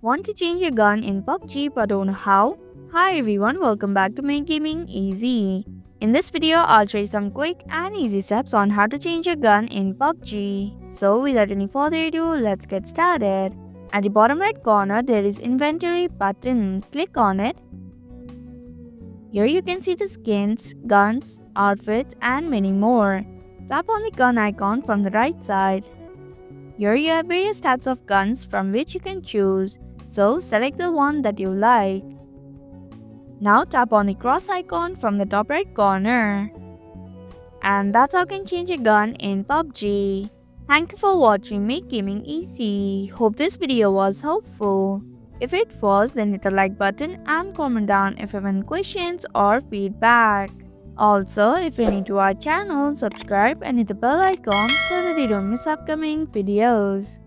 Want to change your gun in PubG but don't know how? Hi everyone, welcome back to Make Gaming Easy. In this video, I'll show you some quick and easy steps on how to change your gun in PubG. So without any further ado, let's get started. At the bottom right corner, there is inventory button. Click on it. Here you can see the skins, guns, outfits and many more. Tap on the gun icon from the right side. Here you have various types of guns from which you can choose, so select the one that you like. Now tap on the cross icon from the top right corner. And that's how you can change a gun in PUBG. Thank you for watching Make Gaming Easy. Hope this video was helpful. If it was, then hit the like button and comment down if you have any questions or feedback. Also, if you're new to our channel, subscribe and hit the bell icon so that you don't miss upcoming videos.